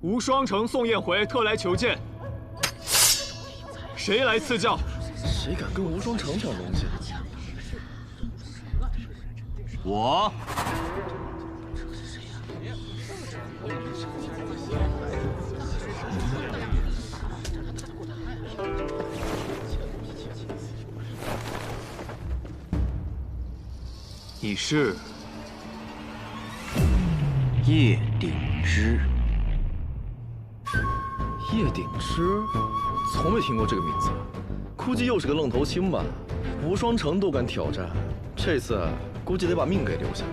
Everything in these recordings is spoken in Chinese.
无双城宋彦回特来求见，谁来赐教？谁敢跟无双城抢东西？我。你是叶鼎之。叶鼎之，从没听过这个名字，估计又是个愣头青吧？无双城都敢挑战，这次估计得把命给留下。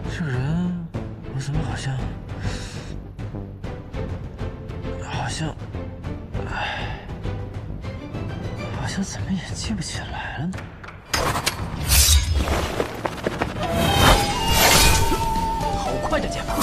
这个人，我怎么好像，好像怎么也记不起来了呢？好快的剑法！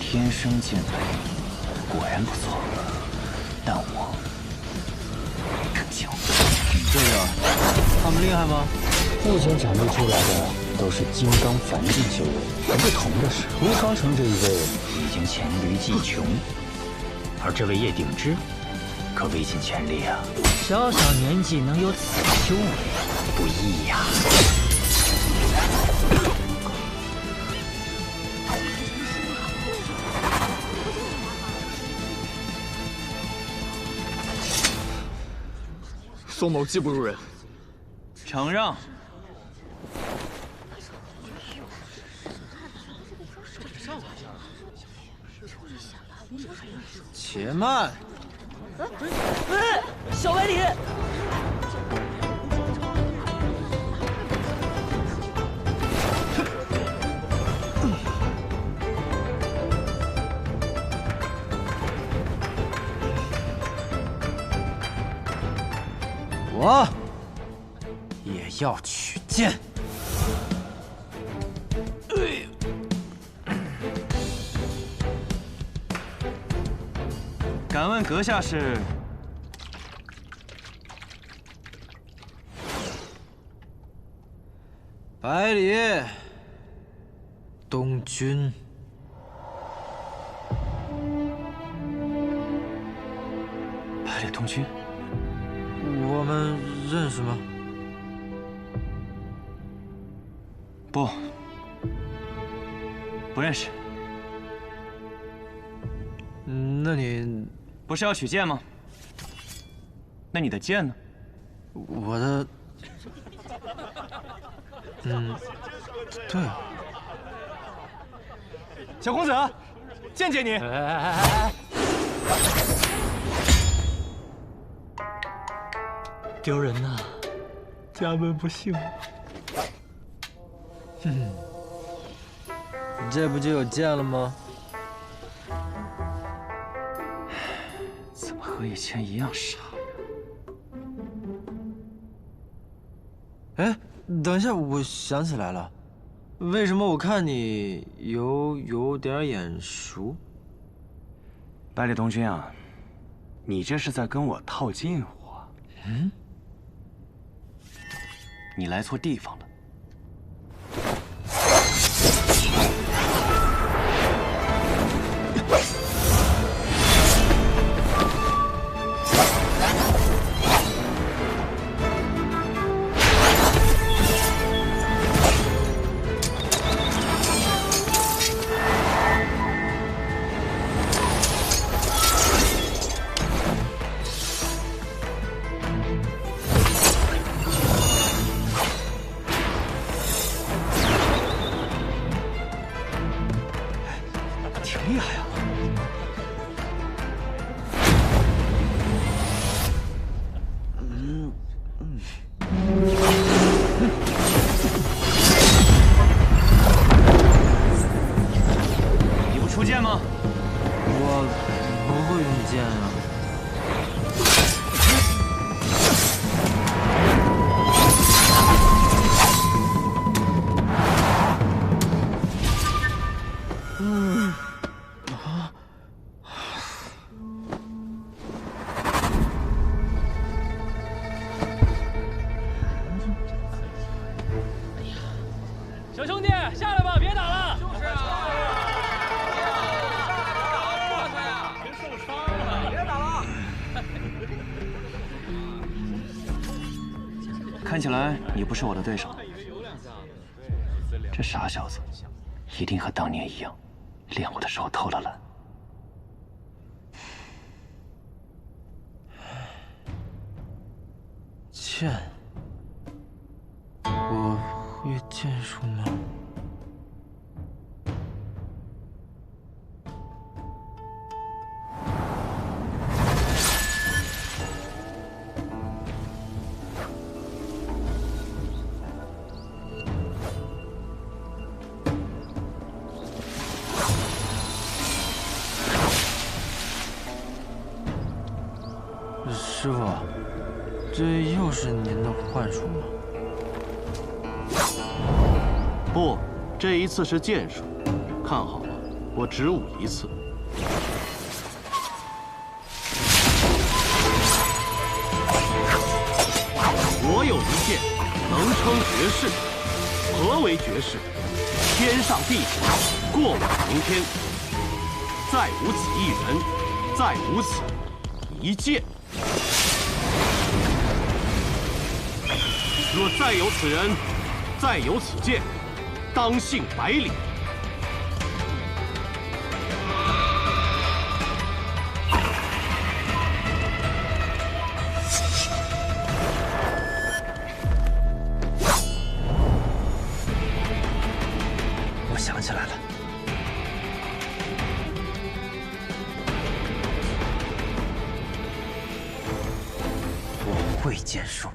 天生剑法，果然不错，但我更强。这个，他们厉害吗？目前展露出来的都是金刚凡境修为，不同的是，无双城这一位已经黔驴技穷，而这位叶鼎之可未尽全力啊！小小年纪能有此修为，不易呀。宋某技不如人，承让。且慢！小白李，我也要取剑。敢问阁下是？百里东君。百里东君。我们认识吗？不，不认识。那你不是要取剑吗？那你的剑呢？我的，对。小公子，见见你。丢人呐！家门不幸。这不就有剑了吗？怎么和以前一样傻呀？哎，等一下，我想起来了，为什么我看你有点眼熟？百里东君啊，你这是在跟我套近乎啊？你来错地方了。下来吧，别打了。就是啊。别受伤了，别打了。看起来你不是我的对手。这傻小子，一定和当年一样，练我的时候偷了懒。剑，我会剑术吗？师傅，这又是您的幻术吗？不，这一次是剑术。看好了，我只舞一次。我有一剑，能称绝世。何为绝世？天上地下，过往明天，再无此一人，再无此一剑。若再有此人，再有此剑，当幸百里。我想起来了，我会剑术。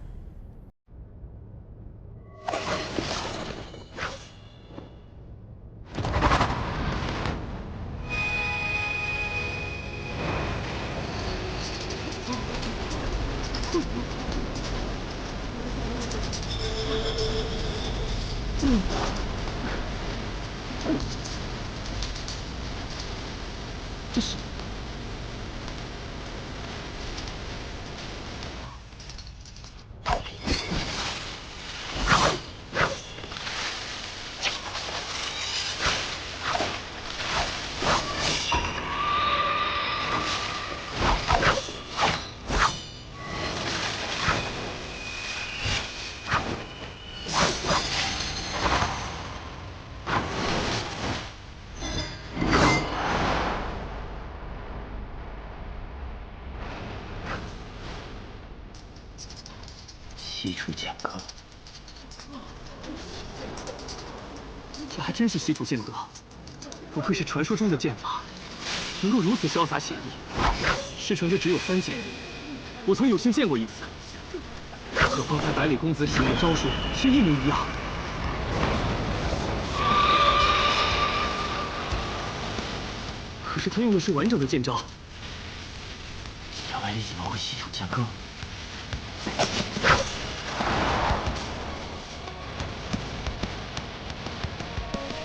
西楚剑阁，这还真是西楚剑阁，不愧是传说中的剑法，能够如此潇洒写意。师承这只有3剑，我曾有幸见过一次，和方才百里公子使用的招数是一模一样。可是他用的是完整的剑招。这位你怎么会西楚剑阁？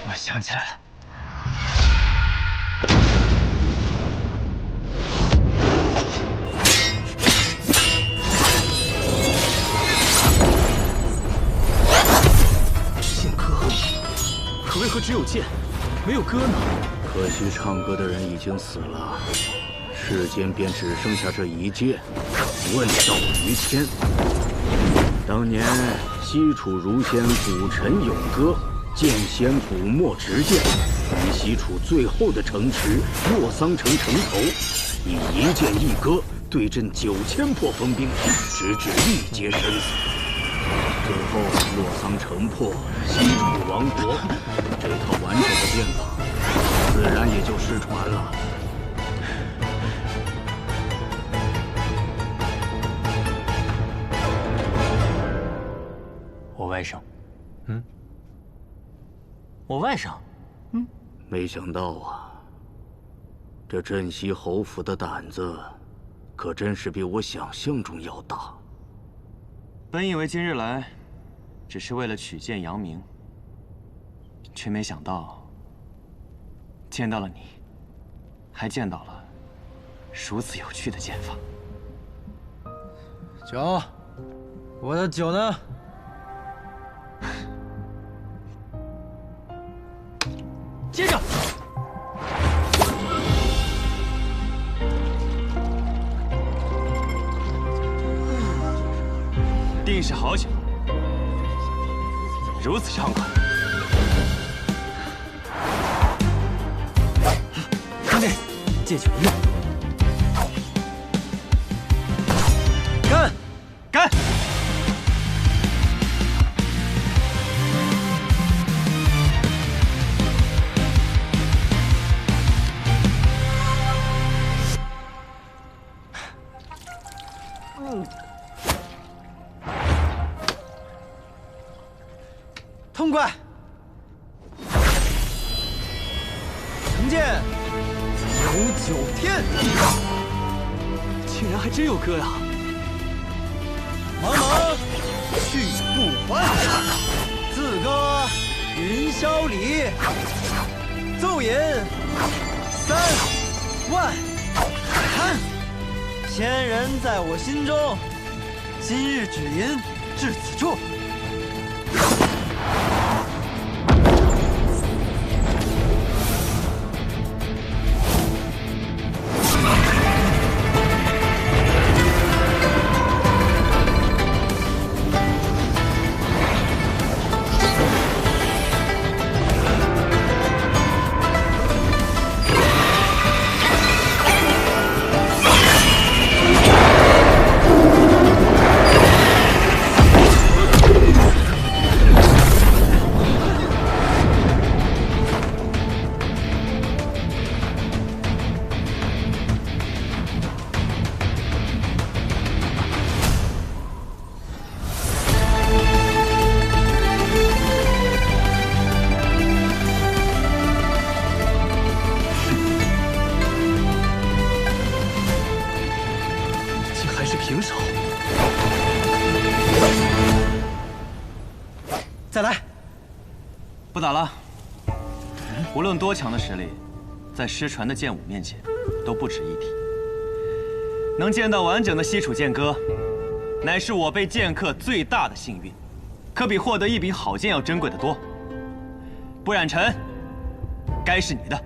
我想起来了。剑歌，可为何只有剑，没有歌呢？可惜唱歌的人已经死了，世间便只剩下这一剑。问道于谦，当年西楚儒仙古尘咏歌，剑仙古墨执剑，于西楚最后的城池洛桑城城头，以一剑一歌对阵9000破锋兵，直至力竭生死。最后洛桑城破，西楚亡国，这套完整的剑法自然也就失传了。我外甥，我外甥，没想到啊，这镇西侯府的胆子，可真是比我想象中要大。本以为今日来，只是为了取剑扬名，却没想到见到了你，还见到了如此有趣的剑法。酒，我的酒呢？接着。定是好酒，如此畅快。兄弟，借酒一用。干！干！痛快！成剑九九天，竟然还真有歌呀！茫茫去不还，自歌云霄里，奏吟3万堪。仙人在我心中，今日只吟至此处。平手。再来，不打了。无论多强的实力，在失传的剑舞面前都不值一提。能见到完整的西楚剑歌，乃是我辈剑客最大的幸运，可比获得一柄好剑要珍贵的多。不染尘，该是你的。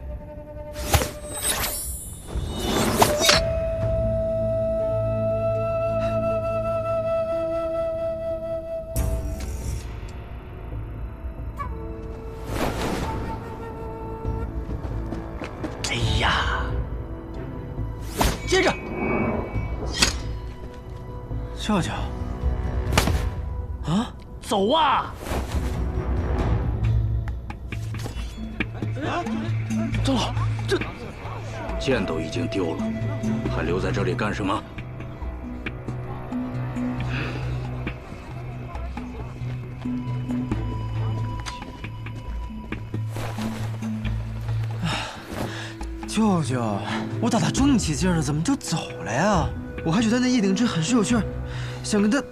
接着，舅舅，啊，走啊！走了，这剑都已经丢了，还留在这里干什么？舅舅，我打得正起劲了，怎么就走了呀？我还觉得那叶鼎之很是有趣，想跟他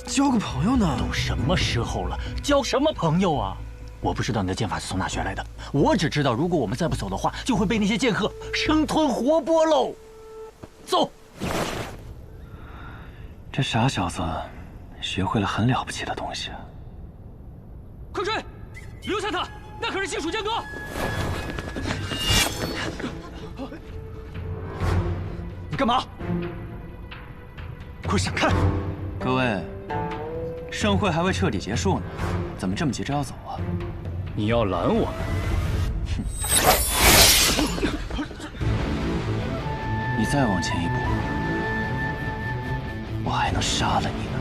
交个朋友呢。都什么时候了，交什么朋友啊？我不知道你的剑法是从哪学来的，我只知道如果我们再不走的话，就会被那些剑客生吞活剥喽。走。这傻小子，学会了很了不起的东西啊！快追，留下他，那可是西楚剑歌。 你干嘛？快闪开！各位，盛会还未彻底结束呢，怎么这么急着要走啊？你要拦我们？你再往前一步，我还能杀了你呢。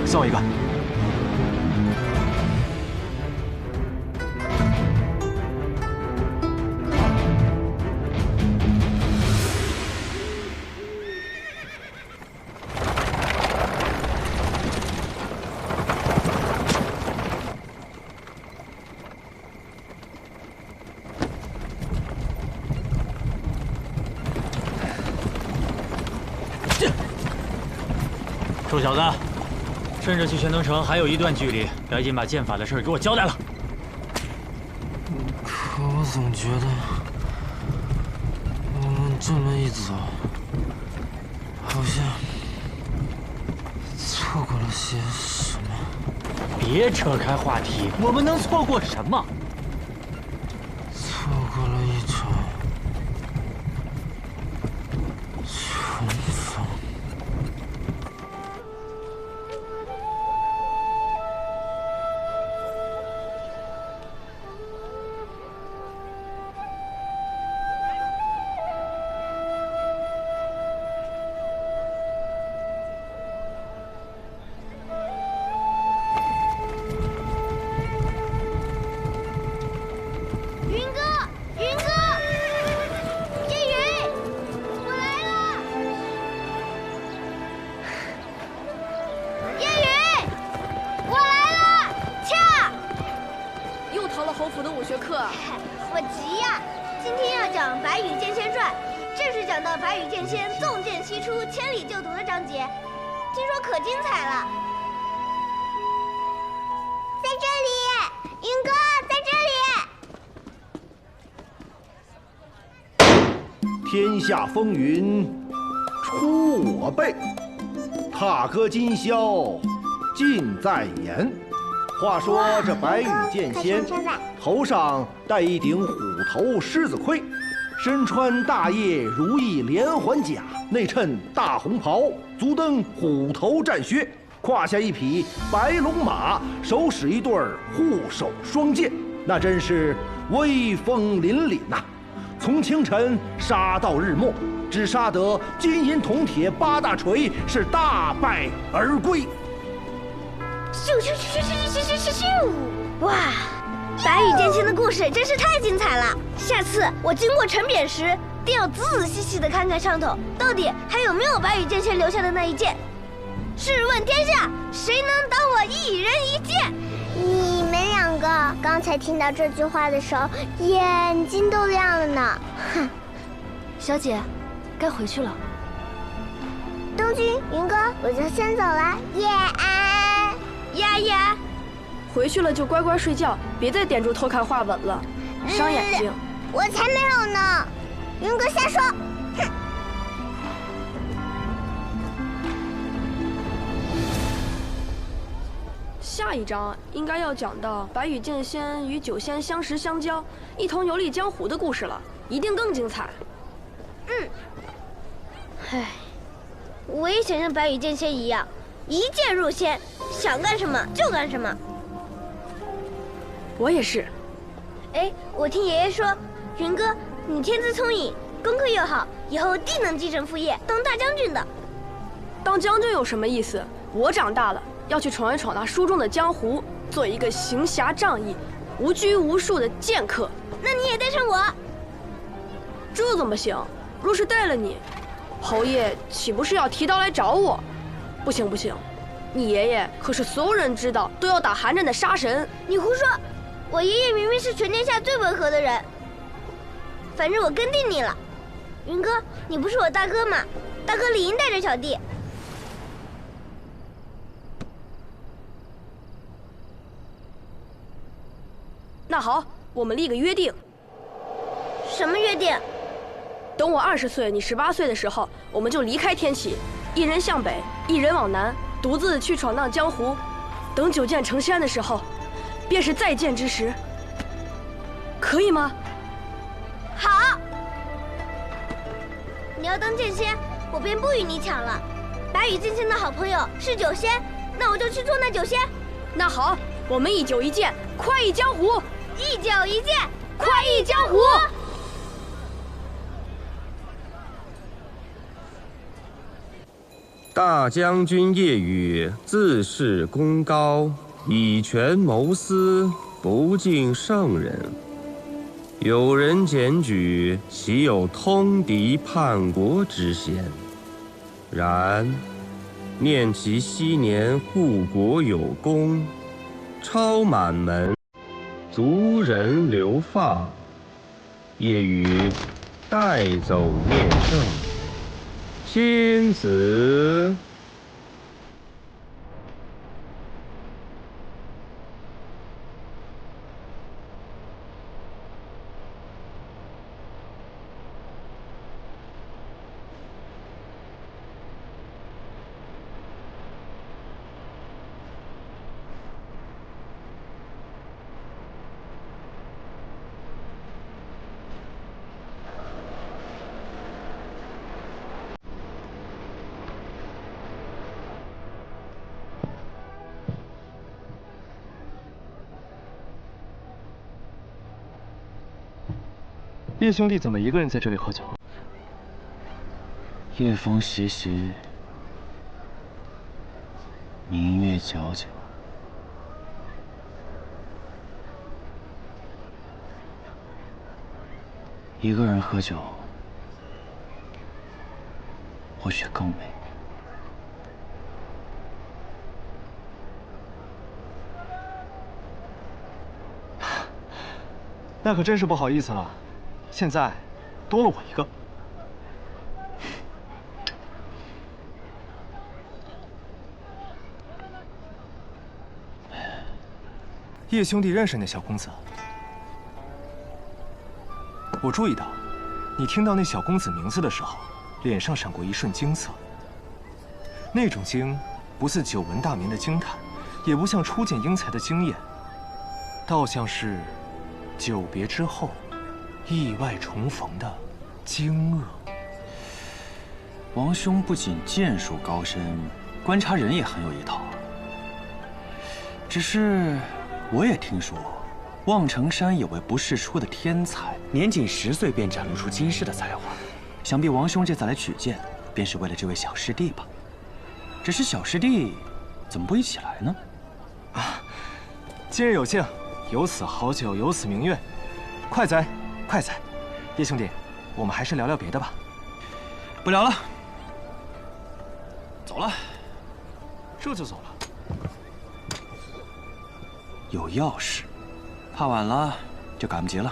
送我一个。臭小子！ 趁着去玄登城还有一段距离，赶紧把剑法的事给我交代了。可我总觉得我们这么一走，好像错过了些什么。别扯开话题，我们能错过什么？错过了一场重逢。侯府的武学课。我急呀！今天要讲《白羽剑仙传》，正式讲到白羽剑仙纵剑西出，千里救毒的章节，听说可精彩了。在这里，云哥在这里。天下风云出我辈，踏歌今宵尽在言。话说这白羽剑仙头上戴一顶虎头狮子盔，身穿大叶如意连环甲，内衬大红袍，足蹬虎头战靴，胯下一匹白龙马，手使一对护手双剑，那真是威风凛凛呐！从清晨杀到日没，只杀得金银铜铁八大锤，是大败而归。咻咻咻咻咻咻咻咻！哇，白羽剑仙的故事真是太精彩了！下次我经过城匾时，定要仔仔细细的看看上头，到底还有没有白羽剑仙留下的那一剑。试问天下，谁能挡我一人一剑？你们两个刚才听到这句话的时候，眼睛都亮了呢。哼，小姐，该回去了。东君、云哥，我就先走了。叶安，丫丫，回去了就乖乖睡觉，别再点住偷看画本了，伤眼睛。我才没有呢！云哥瞎说。哼。下一章应该要讲到白羽剑仙与九仙相识相交，一同游历江湖的故事了，一定更精彩。唉，我也想像白羽剑仙一样，一剑入仙，想干什么就干什么。我也是。哎，我听爷爷说，云哥，你天资聪颖，功课又好，以后定能继承父业，当大将军的。当将军有什么意思？我长大了。要去闯一闯那书中的江湖，做一个行侠仗义、无拘无束的剑客。那你也带上我？这怎么行？若是带了你，侯爷岂不是要提刀来找我？不行不行，你爷爷可是所有人知道都要打寒战的杀神。你胡说！我爷爷明明是全天下最温和的人。反正我跟定你了，云哥，你不是我大哥吗？大哥理应带着小弟。那好，我们立个约定。什么约定？等我20岁，你18岁的时候，我们就离开天启，一人向北，一人往南，独自去闯荡江湖。等9剑成仙的时候，便是再见之时。可以吗？好。你要当剑仙，我便不与你抢了。白羽剑仙的好朋友是九仙，那我就去做那九仙。那好，我们一酒一剑，快意江湖。一酒一剑，快意江湖。大将军叶羽自恃功高，以权谋私，不敬圣人。有人检举，其有通敌叛国之嫌。然念其昔年护国有功，超满门，族人流放，叶羽带走念圣，亲子。叶兄弟怎么一个人在这里喝酒？夜风习习，明月皎皎。一个人喝酒，或许更美。那可真是不好意思了，现在多了我一个。叶兄弟认识那小公子？我注意到，你听到那小公子名字的时候，脸上闪过一瞬惊色。那种惊，不似久闻大名的惊叹，也不像初见英才的惊艳，倒像是久别之后意外重逢的惊愕。王兄不仅剑术高深，观察人也很有一套。只是，我也听说。望城山有位不世出的天才，年仅10岁便展露出惊世的才华。想必王兄这次来取剑，便是为了这位小师弟吧？只是小师弟怎么不一起来呢？啊，今日有幸，有此好酒，有此明月，快哉，快哉！叶兄弟，我们还是聊聊别的吧。不聊了，走了。这就走了？有要事。怕晚了就赶不及了。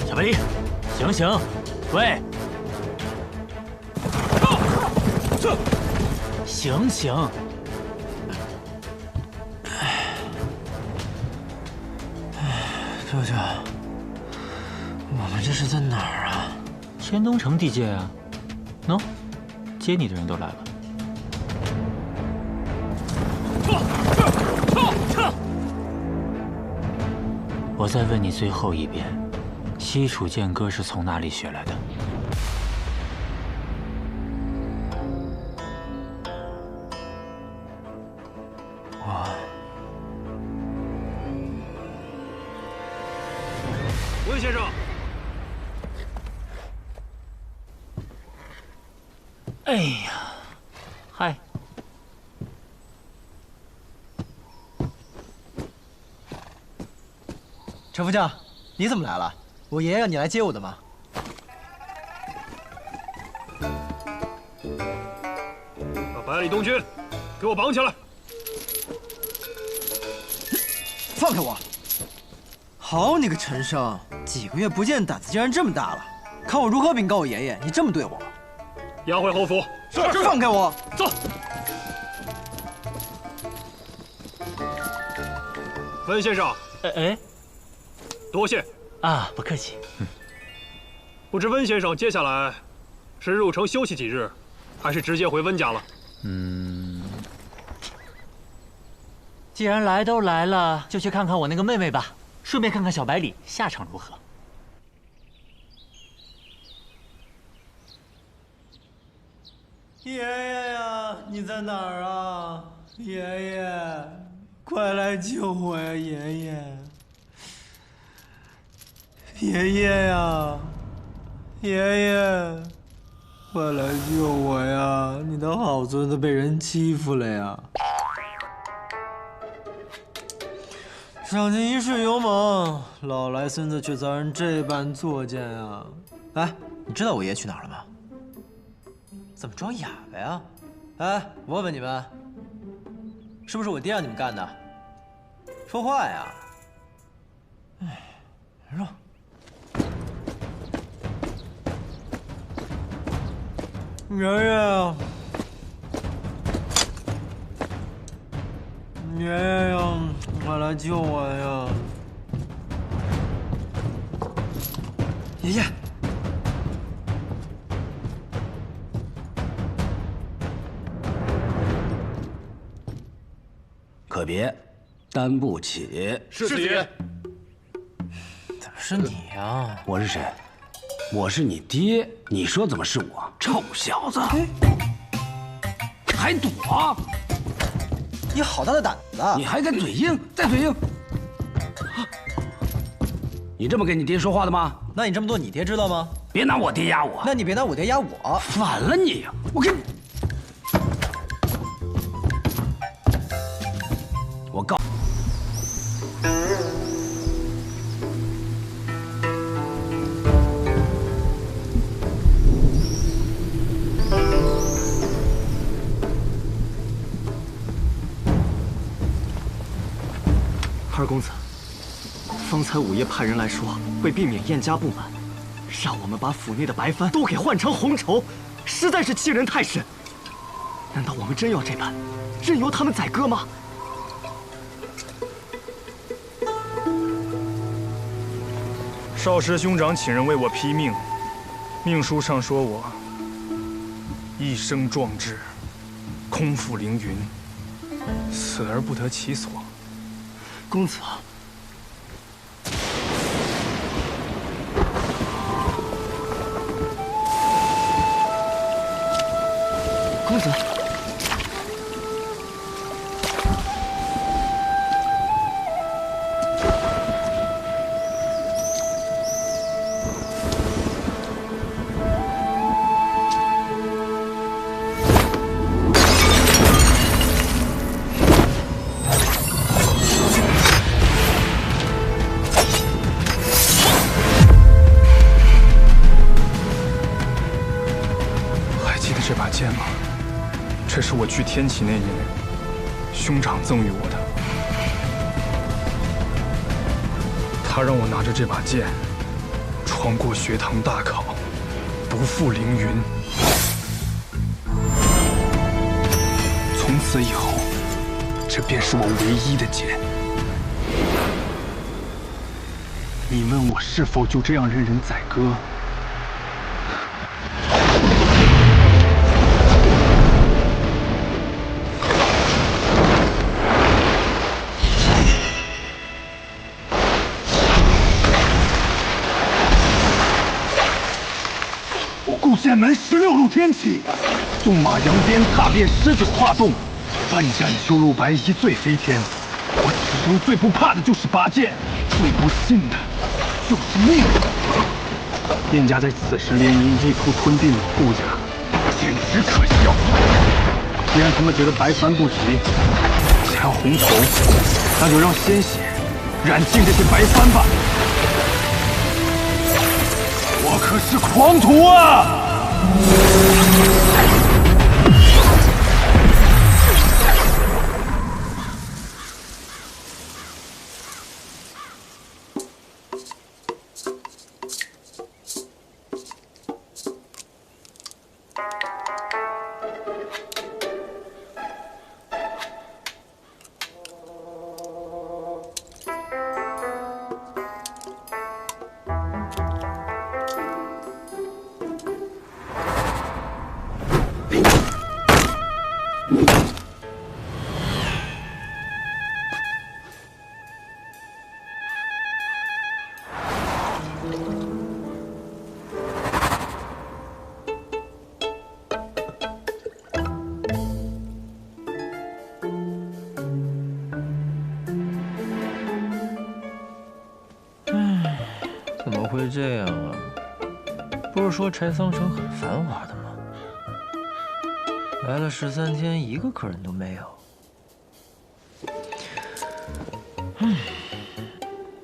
小白梨，醒醒！喂，醒醒！舅舅，我们这是在哪儿啊？千东城地界啊。喏，接你的人都来了。我再问你最后一遍。西楚剑歌是从哪里学来的？温先生，哎呀，嗨，陈副将，你怎么来了？我爷爷让你来接我的吗？把百里东军给我绑起来！放开我！好你个陈生，几个月不见，胆子竟然这么大了！看我如何禀告我爷爷，你这么对我。押回侯府。是。放开我！走。温先生。哎，多谢。啊，不客气。不知温先生接下来是入城休息几日，还是直接回温家了？既然来都来了，就去看看我那个妹妹吧，顺便看看小百里下场如何。爷爷呀，你在哪儿啊？爷爷，快来救我呀！爷爷。爷爷呀，爷爷，快来救我呀！你的好孙子被人欺负了呀！赏尽一世勇猛，老来孙子却遭人这般作践啊！哎，你知道我爷去哪儿了吗？怎么装哑巴呀？哎，我问问你们，是不是我爹让你们干的？说话呀！哎，让。爷爷，爷爷呀，快来救我呀！爷爷，可别，担不起。是四爷。怎么是你呀？我是谁？我是你爹。你说怎么是我？臭小子，还躲？你好大的胆子！你还敢嘴硬？再嘴硬！你这么跟你爹说话的吗？那你这么做，你爹知道吗？别拿我爹压我！那你别拿我爹压我！反了你！我跟你，我告。二公子，方才五爷派人来说，为避免燕家不满，让我们把府内的白帆都给换成红绸，实在是欺人太甚。难道我们真要这般，任由他们宰割吗？少师兄长请人为我批命，命书上说我一生壮志，空负凌云，死而不得其所。公子，公子，这把剑吗？这是我去天启那年，兄长赠予我的。他让我拿着这把剑，闯过学堂大考，不负凌云。从此以后，这便是我唯一的剑。你问我是否就这样任人宰割？剑门16路天启，纵马扬鞭，踏遍19画洞，奋战修路白衣最飞天。我此生最不怕的就是拔剑，最不信的就是命。燕家在此时联姻，意图吞并顾家，简直可笑。既然他们觉得白帆不急，想要红绸，那就让鲜血染尽这些白帆吧。我可是狂徒啊！怎么会这样啊？不是说柴桑城很繁华的吗？来了13天，一个客人都没有。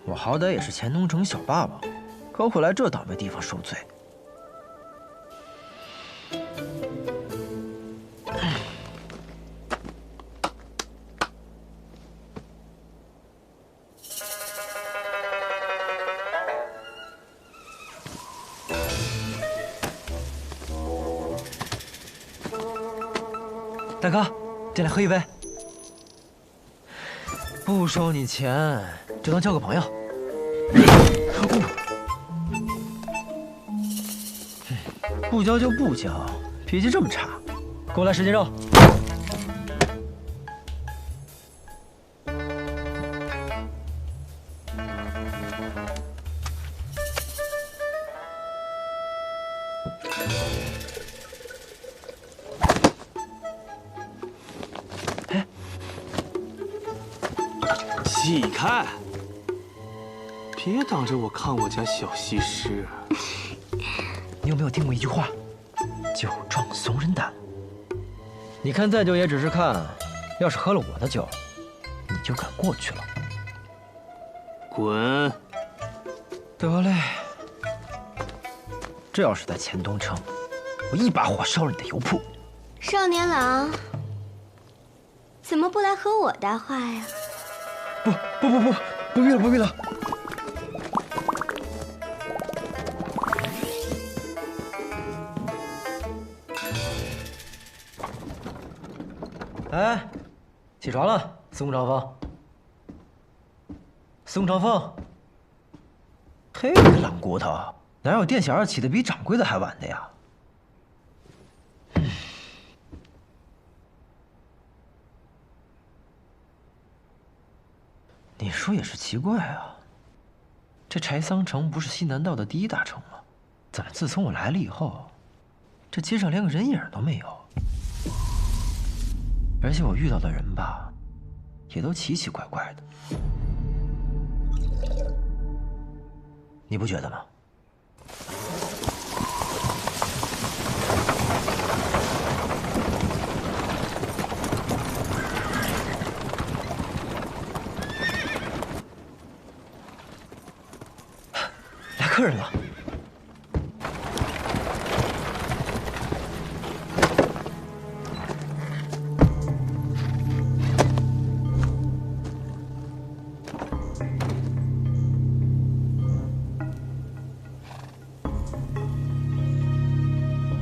我好歹也是乾东城小霸王，可会来这倒霉地方受罪。大哥，进来喝一杯。不收你钱，就当交个朋友。不教就不教，脾气这么差，给我来10斤肉。起开！别挡着我看我家小西施。你有没有听过一句话？酒壮怂人胆。你看再酒也只是看，要是喝了我的酒，你就敢过去了。滚！得嘞。这要是在钱东城，我一把火烧了你的油铺。少年郎，怎么不来和我搭话呀？不必了，不必了。哎，起床了，宋长风。宋长风，嘿，你个懒骨头，哪有店小二起的比掌柜的还晚的呀？你说也是奇怪啊，这柴桑城不是西南道的第1大城吗？怎么自从我来了以后，这街上连个人影都没有？而且我遇到的人吧，也都奇奇怪怪的，你不觉得吗？来客人了。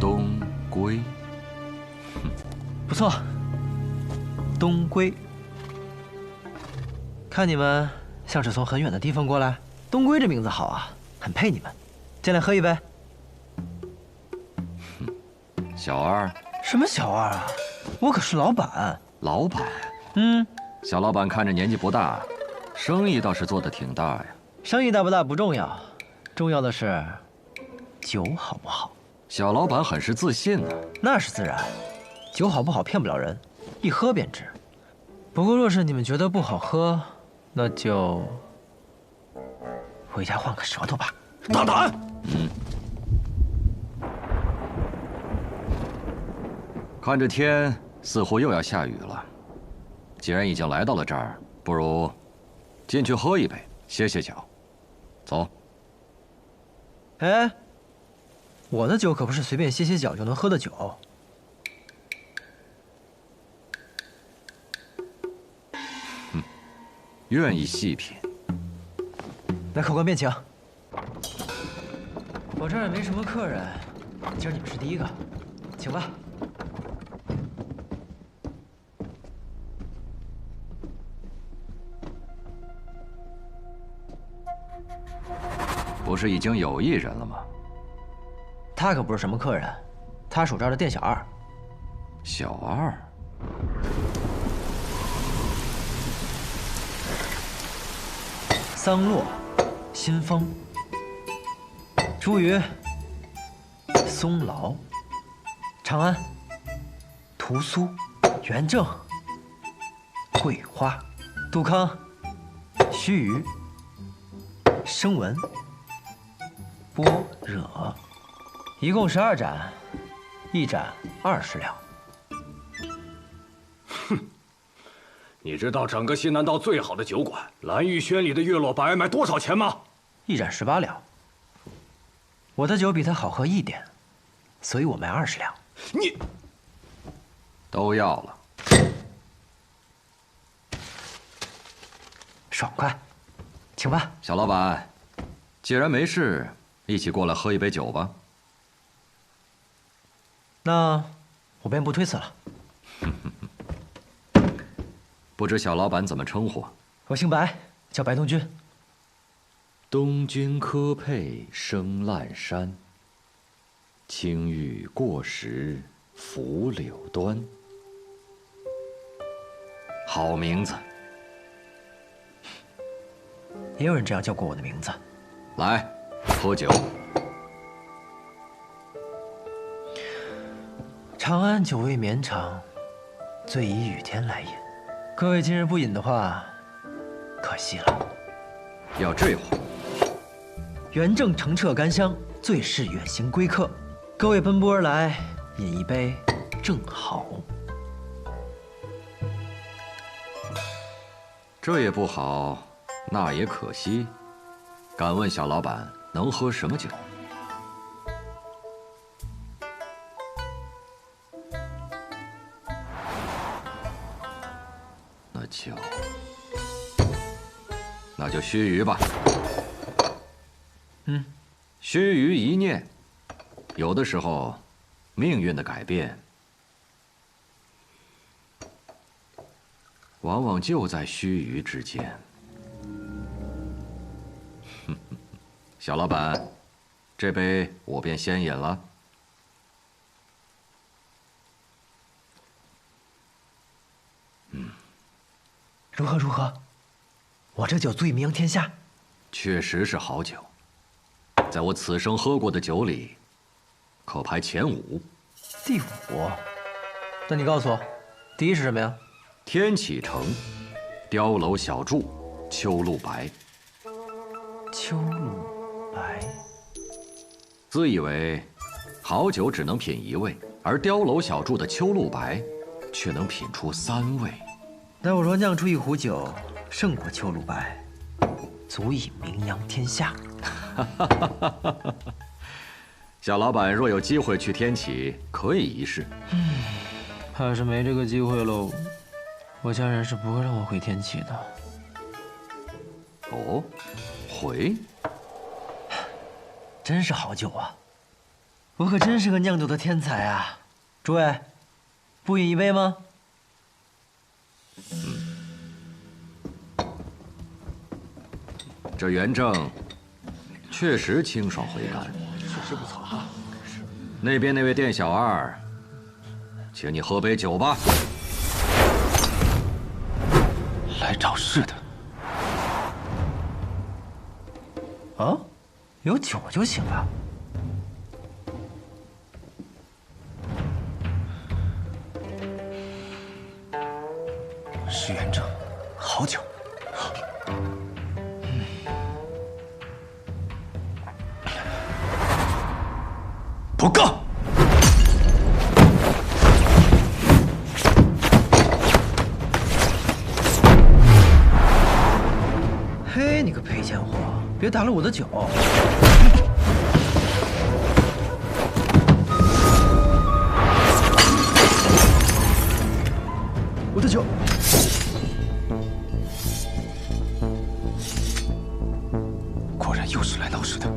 东归，不错，东归。看你们像是从很远的地方过来，东归这名字好啊，很配你们。进来喝一杯。小二？什么小二啊？我可是老板。老板？小老板看着年纪不大，生意倒是做得挺大呀。生意大不大不重要，重要的是酒好不好。小老板很是自信呢。那是自然，酒好不好骗不了人，一喝便知。不过若是你们觉得不好喝，那就回家换个舌头吧。大胆！看这天似乎又要下雨了，既然已经来到了这儿，不如进去喝一杯，歇歇脚。走。哎，我的酒可不是随便歇歇脚就能喝的酒。愿意细品。来，客官便请。我这儿也没什么客人，今儿你们是第一个，请吧。不是已经有一人了吗？他可不是什么客人，他属这儿的店小二。小二。桑洛、新风、茱萸、松劳、长安、屠苏、元正、桂花、杜康、须臾、生文、般若，一共12盏，一盏20两。你知道整个西南道最好的酒馆蓝玉轩里的月落白卖多少钱吗？一盏18两。我的酒比它好喝一点，所以我卖20两。你都要了，爽快，请吧。小老板，既然没事，一起过来喝一杯酒吧。那我便不推辞了。不知小老板怎么称呼？我姓白，叫白东君。东君科配生烂山。青玉过时拂柳端。好名字。也有人这样叫过我的名字。来，喝酒。长安久未绵长，醉以雨天来饮。各位今日不饮的话，可惜了。要这话。元正澄澈甘香，最是远行归客。各位奔波而来，饮一杯正好。这也不好，那也可惜。敢问小老板能喝什么酒？那就须臾吧。须臾一念，有的时候，命运的改变，往往就在须臾之间。小老板，这杯我便先饮了。如何如何？我这酒足以名扬天下。确实是好酒，在我此生喝过的酒里，可排前5。第5？那你告诉我，第1是什么呀？天启城，碉楼小筑，秋露白。秋露白。自以为好酒只能品1味，而碉楼小筑的秋露白，却能品出3味。那我若酿出一壶酒，胜过秋露白，足以名扬天下。小老板若有机会去天启，可以一试。怕是没这个机会喽。我家人是不会让我回天启的。哦，回？真是好酒啊！我可真是个酿酒的天才啊！诸位，不饮一杯吗？这元正确实清爽回甘，确实不错啊。那边那位店小二，请你喝杯酒吧。来找事的。啊，有酒就行了。是元正，好酒。不够。嘿，你个赔钱货，别打了我的酒！我的酒！果然又是来闹事的。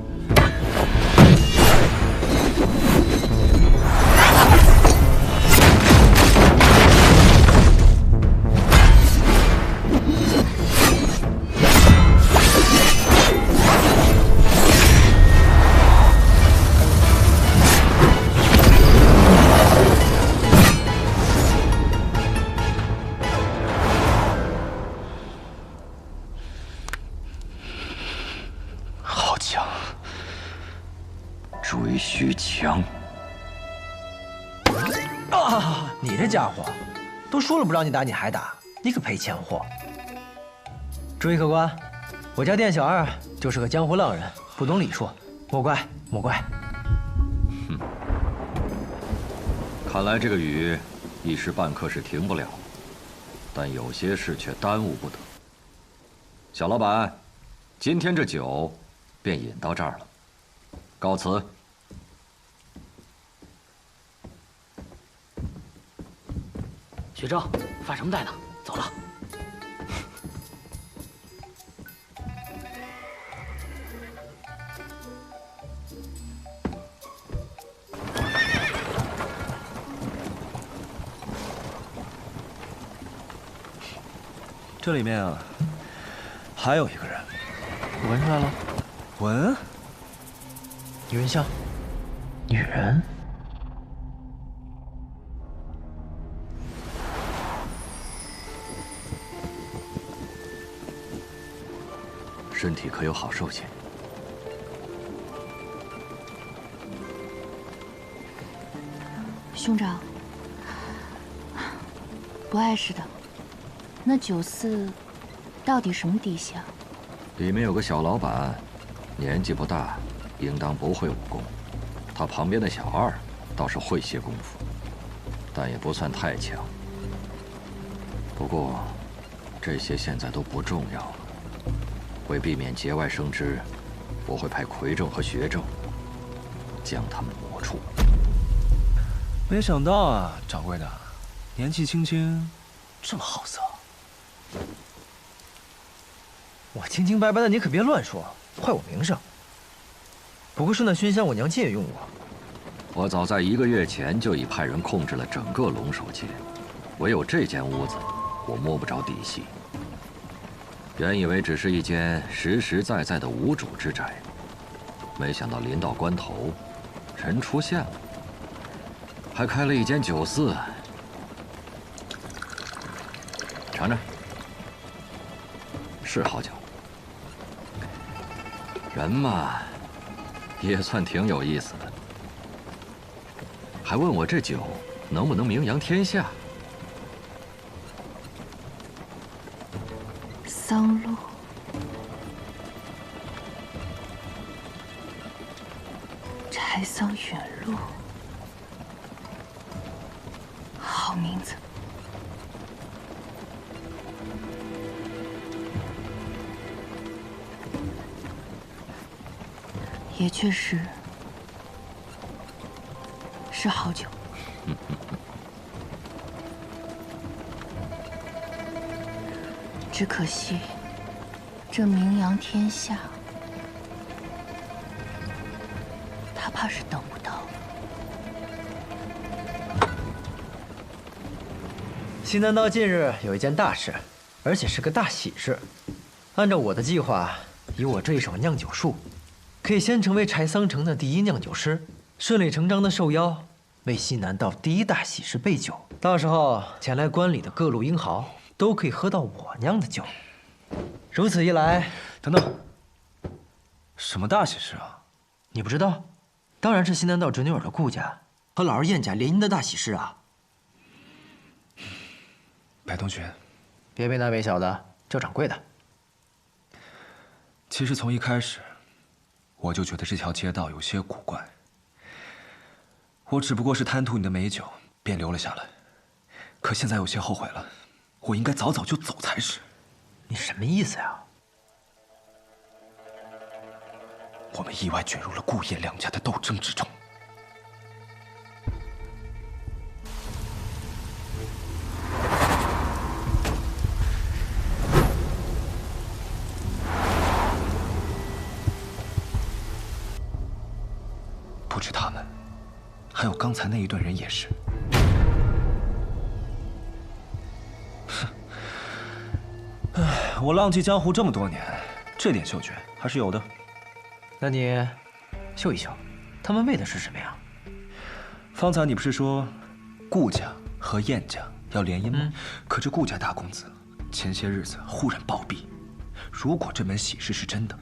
追须强啊！你这家伙，都说了不让你打，你还打，你个赔钱货！注意客官，我家店小二就是个江湖浪人，不懂礼数，莫怪莫怪。看来这个雨一时半刻是停不了，但有些事却耽误不得。小老板，今天这酒便饮到这儿了，告辞。学正，发什么呆呢？走了。这里面啊，还有一个人。我闻出来了。闻？你闻香。女人？身体可有好受些？兄长，不碍事的。那酒肆到底什么底下？里面有个小老板，年纪不大，应当不会武功。他旁边的小二倒是会些功夫，但也不算太强。不过，这些现在都不重要了。为避免节外生枝，我会派魁正和学正将他们抹除。没想到啊，掌柜的，年纪轻轻这么好色。我清清白白的，你可别乱说，坏我名声。不过是那熏香，我娘借用我。我早在1个月前就已派人控制了整个龙首界，唯有这间屋子，我摸不着底细。原以为只是一间实实在在的无主之宅，没想到临到关头，人出现了，还开了一间酒肆。尝尝，是好酒。人嘛，也算挺有意思的。还问我这酒能不能名扬天下？桑露，柴桑远路，好名字。也确实是好酒。只可惜，这名扬天下，他怕是等不到。西南道近日有一件大事，而且是个大喜事。按照我的计划，以我这一手酿酒术，可以先成为柴桑城的第一酿酒师，顺理成章的受邀为西南道第一大喜事备酒。到时候前来观礼的各路英豪都可以喝到我酿的酒。如此一来，等等，什么大喜事啊？你不知道？当然是西南道侄女儿的顾家和老二燕家联姻的大喜事啊！白同学，别没大没小的，叫掌柜的。其实从一开始，我就觉得这条街道有些古怪。我只不过是贪图你的美酒，便留了下来。可现在有些后悔了，我应该早早就走才是。你什么意思呀？我们意外卷入了顾燕两家的斗争之中。不止他们，还有刚才那一队人也是。唉，我浪迹江湖这么多年，这点嗅觉还是有的。那你嗅一嗅，他们为的是什么呀？方才你不是说顾家和燕家要联姻吗？可这顾家大公子前些日子忽然暴毙，如果这门喜事是真的，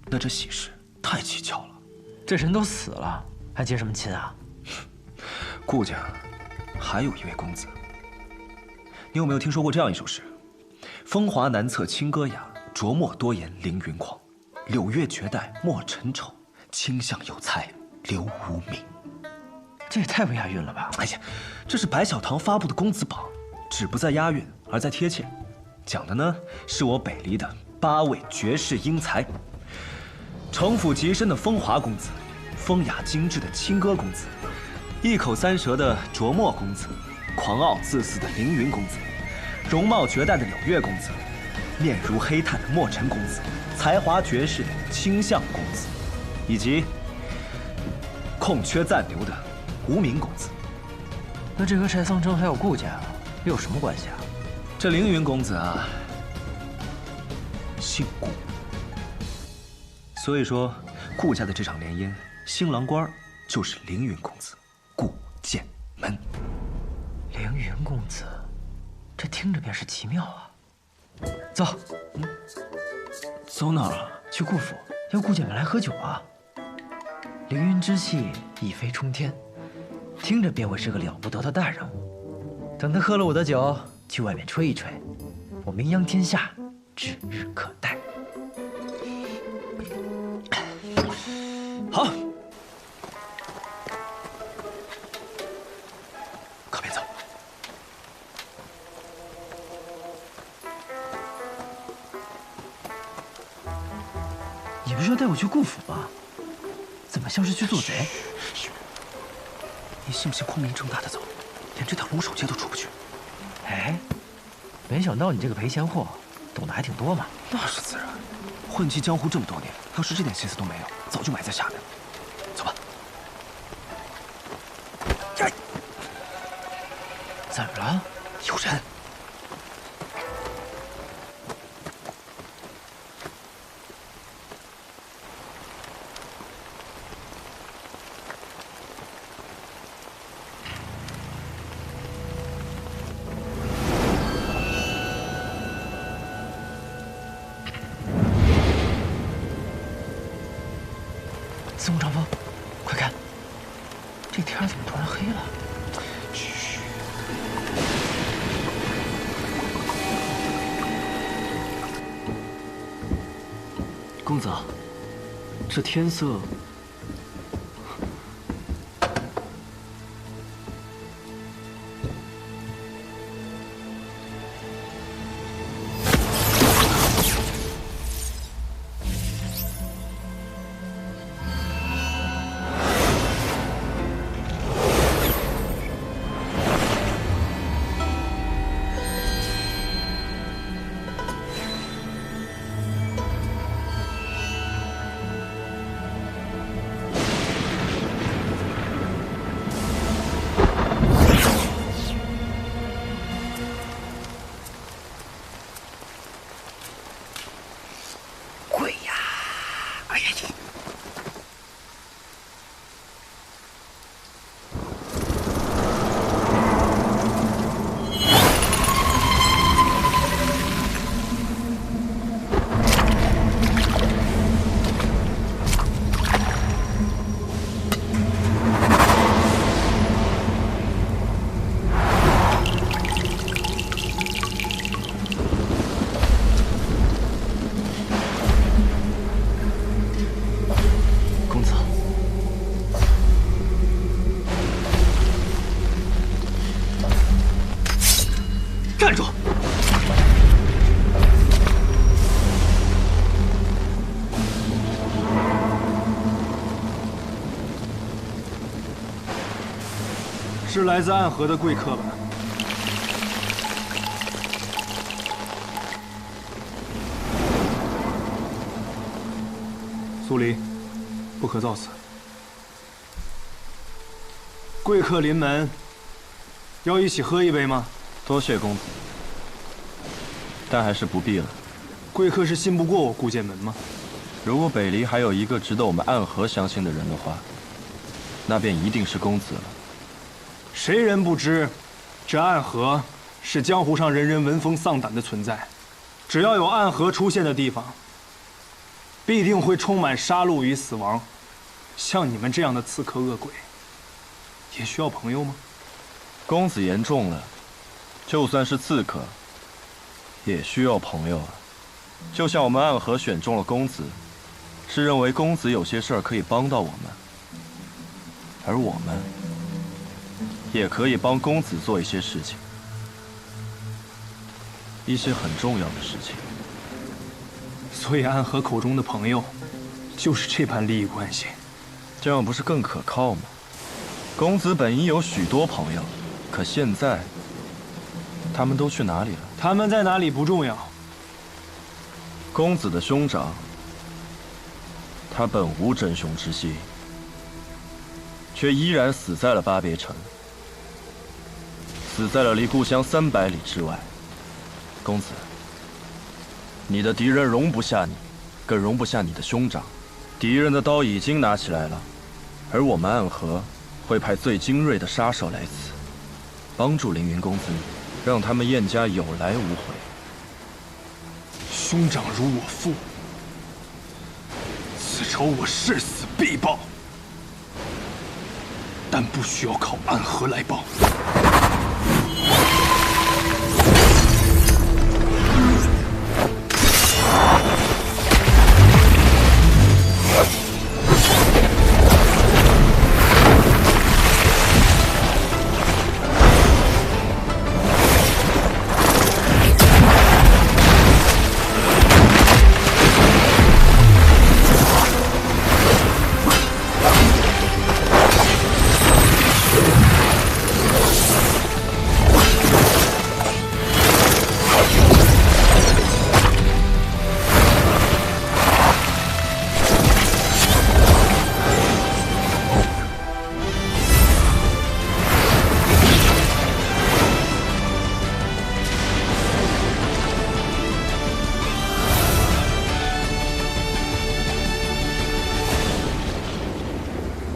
那这喜事太蹊跷了。这人都死了，还结什么亲啊？顾家还有一位公子，你有没有听说过这样一首诗？风华难测清歌雅，琢墨多言凌云狂。柳月绝代莫尘愁，清相有才留无名。这也太不押韵了吧！哎呀，这是白小堂发布的公子榜，只不在押韵，而在贴切。讲的呢，是我北离的8位绝世英才：城府极深的风华公子，风雅精致的清歌公子，一口三舌的琢墨公子，狂傲自肆的凌云公子，容貌绝代的柳月公子，面如黑炭的墨尘公子，才华绝世的清相公子，以及空缺暂留的无名公子。那这和柴桑城还有顾家又有什么关系啊？这凌云公子啊，姓顾，所以说顾家的这场联姻，新郎官就是凌云公子顾剑门。凌云公子，这听着便是奇妙啊！走，走哪儿啊？去顾府，邀顾剑门来喝酒啊！凌云之气一飞冲天，听着便会是个了不得的大人物。等他喝了我的酒，去外面吹一吹，我名扬天下指日可待。好，可别走。你不是要带我去顾府吗？怎么像是去做贼？你信不信光明正大的走，连这条龙首街都出不去？哎，没想到你这个赔钱货懂得还挺多嘛。那是自然，混迹江湖这么多年，要是这点心思都没有，早就埋在下面了。走吧。怎么了？有人。司空长风，快看，这天怎么突然黑了？嘘。公子，这天色……站住！是来自暗河的贵客吧？苏黎，不可造次。贵客临门，要一起喝一杯吗？多谢公子，但还是不必了。贵客是信不过我顾剑门吗？如果北离还有一个值得我们暗河相信的人的话，那便一定是公子了。谁人不知，这暗河是江湖上人人闻风丧胆的存在。只要有暗河出现的地方，必定会充满杀戮与死亡。像你们这样的刺客恶鬼，也需要朋友吗？公子言重了，就算是刺客，也需要朋友啊。就像我们暗河选中了公子，是认为公子有些事儿可以帮到我们，而我们也可以帮公子做一些事情，一些很重要的事情。所以暗河口中的朋友，就是这般利益关系。这样不是更可靠吗？公子本应有许多朋友，可现在他们都去哪里了？他们在哪里不重要。公子的兄长，他本无真凶之心，却依然死在了巴别城，死在了离故乡300里之外。公子，你的敌人容不下你，更容不下你的兄长。敌人的刀已经拿起来了，而我们暗河会派最精锐的杀手来此，帮助凌云公子，让他们燕家有来无回。兄长如我父，此仇我誓死必报，但不需要靠暗河来报。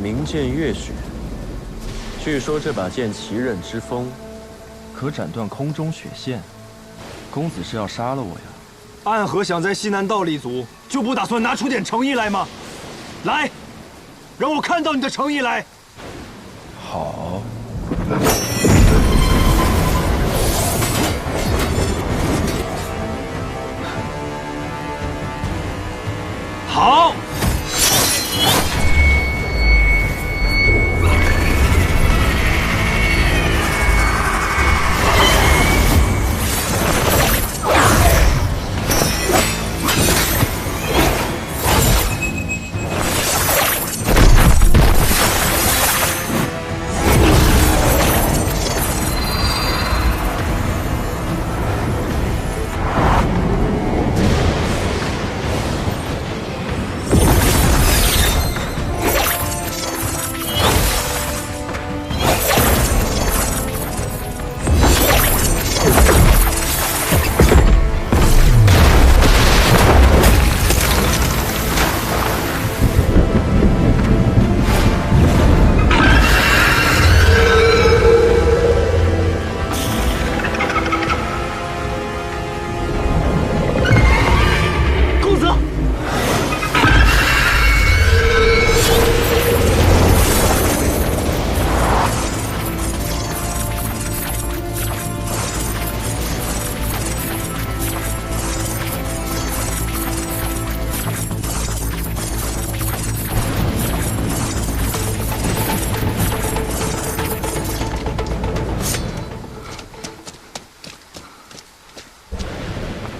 明剑月雪，据说这把剑奇刃之锋，可斩断空中雪线。公子是要杀了我呀？暗河想在西南道立足，就不打算拿出点诚意来吗？来，让我看到你的诚意来。好。好。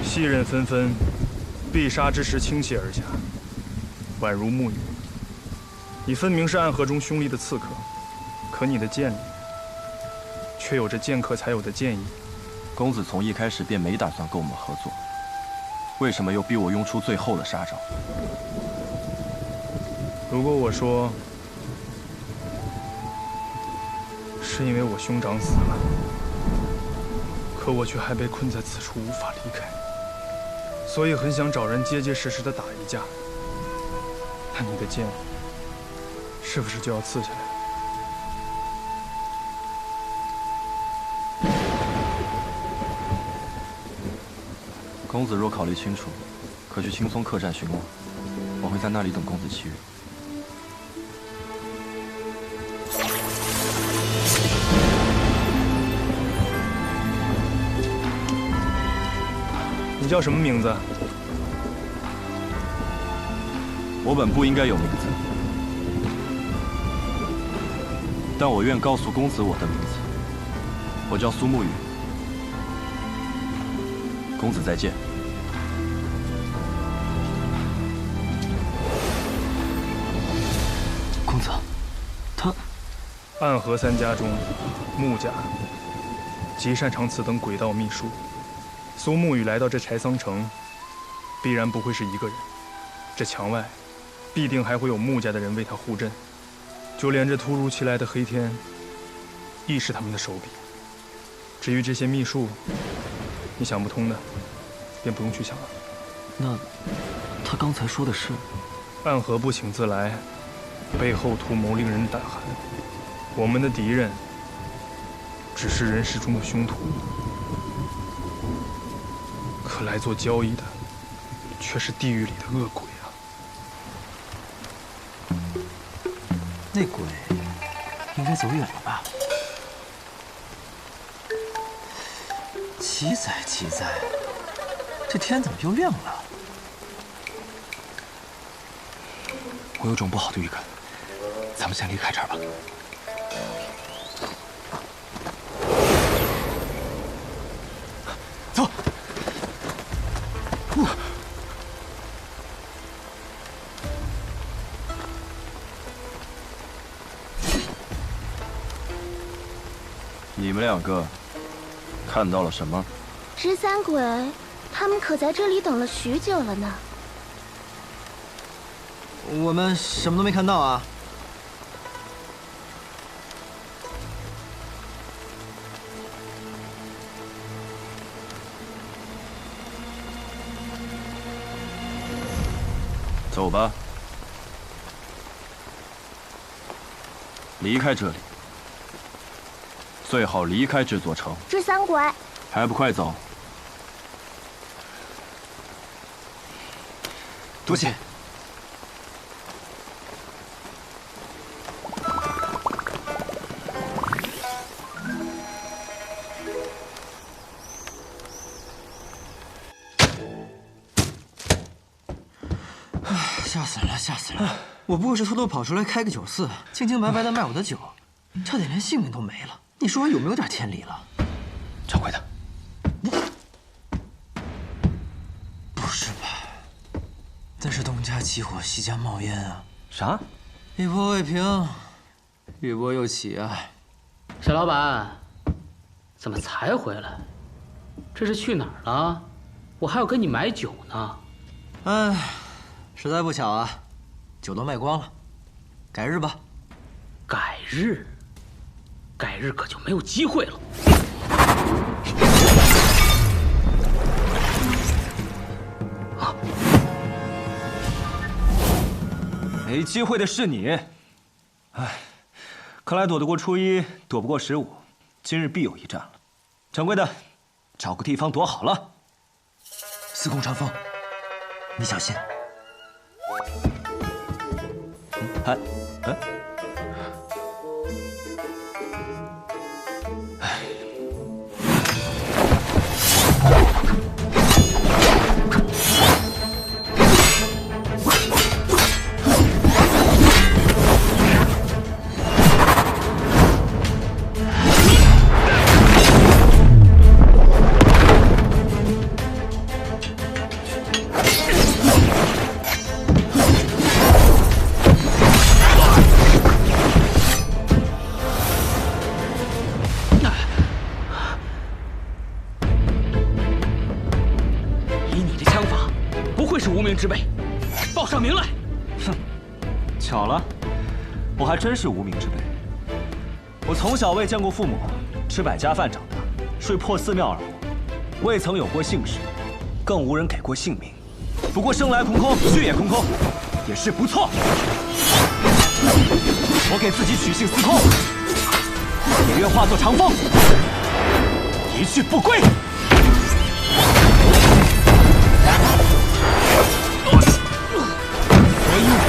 细刃纷纷，必杀之时倾泻而下，宛如沐雨。你分明是暗河中凶厉的刺客，可你的剑里却有着剑客才有的剑意。公子从一开始便没打算跟我们合作，为什么又逼我用出最后的杀招？如果我说是因为我兄长死了，可我却还被困在此处无法离开，所以很想找人结结实实的打一架，那你的剑是不是就要刺下来了？公子若考虑清楚，可去青松客栈寻我，我会在那里等公子7日。你叫什么名字？我本不应该有名字，但我愿告诉公子我的名字。我叫苏沐雨。公子再见。公子，他暗河3家中，穆家极擅长此等诡道秘术。苏沐雨来到这柴桑城，必然不会是一个人。这墙外，必定还会有穆家的人为他护阵。就连这突如其来的黑天，亦是他们的手笔。至于这些秘术，你想不通的，便不用去想了。那他刚才说的是？暗河不请自来，背后图谋令人胆寒。我们的敌人只是人世中的凶徒，可来做交易的却是地狱里的恶鬼啊！那鬼应该走远了吧？奇哉奇哉，这天怎么又亮了？我有种不好的预感，咱们先离开这儿吧。走。你们两个看到了什么？十三鬼，他们可在这里等了许久了呢。我们什么都没看到啊。走吧，离开这里，最好离开这座城。十三鬼，还不快走！多谢。吓死人了，吓死人了！我不过是偷偷跑出来开个酒肆，清清白白的卖我的酒，差点连性命都没了。你说我有没有点天理了？掌柜的，不是吧？这是东家起火，西家冒烟啊！啥？一波未平，一波又起啊！小老板，怎么才回来？这是去哪儿了？我还要跟你买酒呢。哎。实在不巧啊，酒都卖光了，改日吧。改日？改日可就没有机会了。没机会的是你。哎，看来躲得过初一，躲不过15，今日必有一战了。掌柜的，找个地方躲好了。司空长风，你小心。哎，之辈，报上名来！哼，巧了，我还真是无名之辈。我从小未见过父母，吃百家饭长大，睡破寺庙而活，未曾有过姓氏，更无人给过姓名。不过生来空空，去也空空，也是不错。我给自己取姓司空，也愿化作长风，一去不归。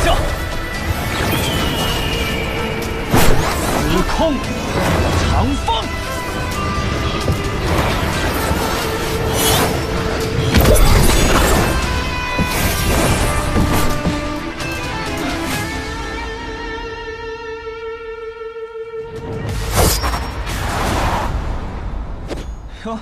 叫司空长风。哟，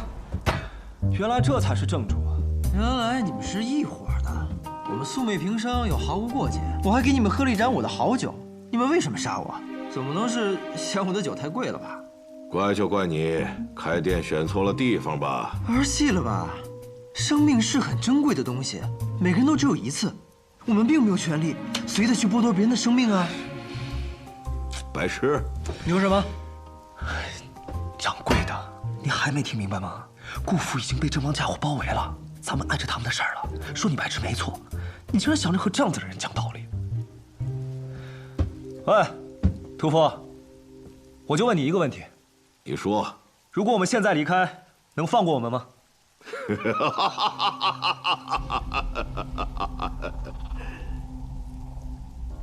原来这才是正主啊！原来你们是一伙的。我们素昧平生，又毫无过节。我还给你们喝了一盏我的好酒，你们为什么杀我？总不能是嫌我的酒太贵了吧？怪就怪你开店选错了地方吧？儿戏了吧？生命是很珍贵的东西，每个人都只有一次，我们并没有权利随意的去剥夺别人的生命啊！白痴！你说什么？掌柜的，你还没听明白吗？顾府已经被这帮家伙包围了，咱们碍着他们的事儿了。说你白痴没错，你竟然想着和这样子的人讲道理。喂，屠夫，我就问你一个问题。你说，如果我们现在离开，能放过我们吗？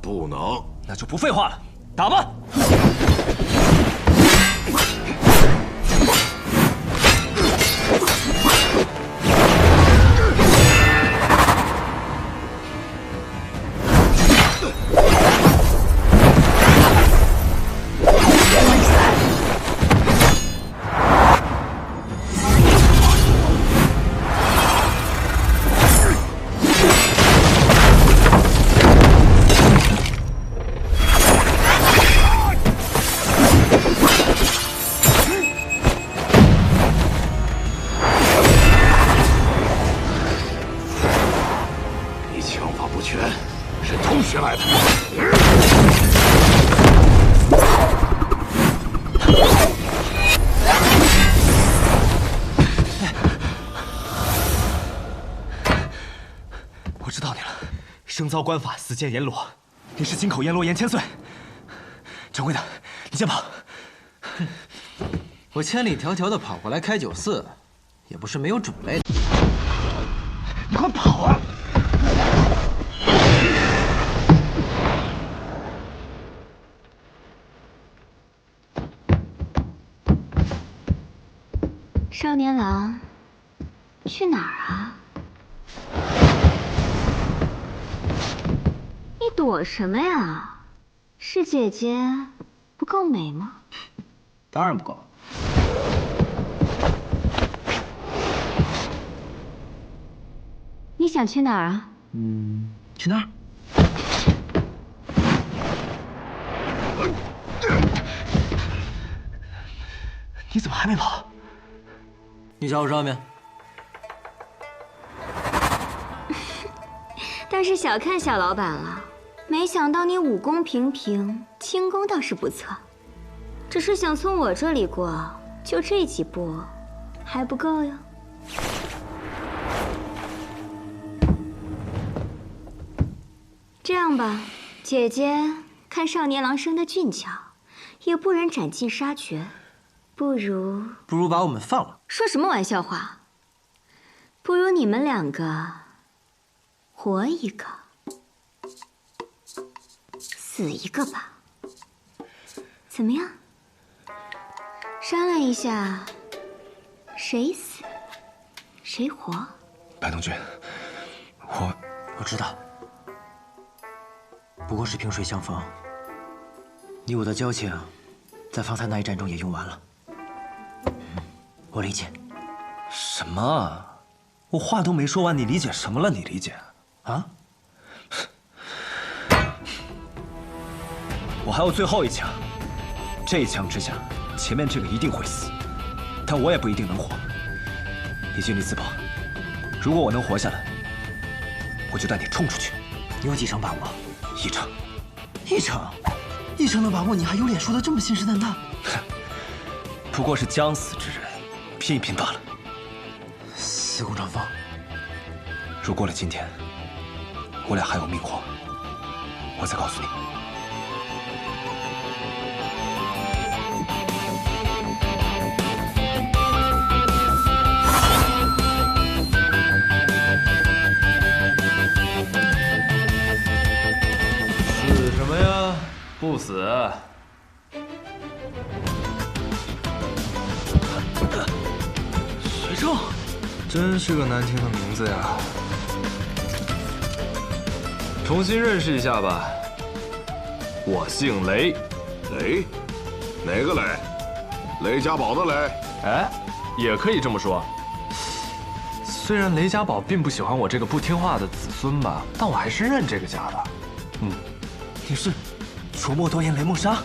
不能。那就不废话了，打吧！学来的。我知道你了，生遭官法，死见阎罗。你是金口阎罗严千岁。掌柜的，你先跑。我千里迢迢的跑过来开酒肆，也不是没有准备的。你快跑啊！ 少年郎，去哪儿啊？你躲什么呀？是姐姐不够美吗？当然不够。你想去哪儿啊？去那儿。你怎么还没跑？ 你瞧我上面，倒是小看小老板了。没想到你武功平平，轻功倒是不错。只是想从我这里过，就这几步，还不够哟。这样吧，姐姐看少年郎生得俊俏，也不忍斩尽杀绝。 不如把我们放了。说什么玩笑话？不如你们两个活一个，死一个吧。怎么样？商量一下，谁死谁活？白东君，我知道，不过是萍水相逢。你我的交情，在方才那一战中也用完了。 我理解。什么？我话都没说完，你理解什么了？你理解？啊？我还有最后一枪，这一枪之下，前面这个一定会死，但我也不一定能活。你尽力自保。如果我能活下来，我就带你冲出去。你有几成把握？1成。1成的把握，你还有脸说的这么信誓旦旦？不过是将死之人。 拼一拼罢了。司空长风，如过了今天，我俩还有命活，我再告诉你。死什么呀？不死。 学正，真是个难听的名字呀！重新认识一下吧，我姓雷。雷？哪个雷？雷家宝的雷？哎，也可以这么说。虽然雷家宝并不喜欢我这个不听话的子孙吧，但我还是认这个家的。你是琢磨多言雷梦莎？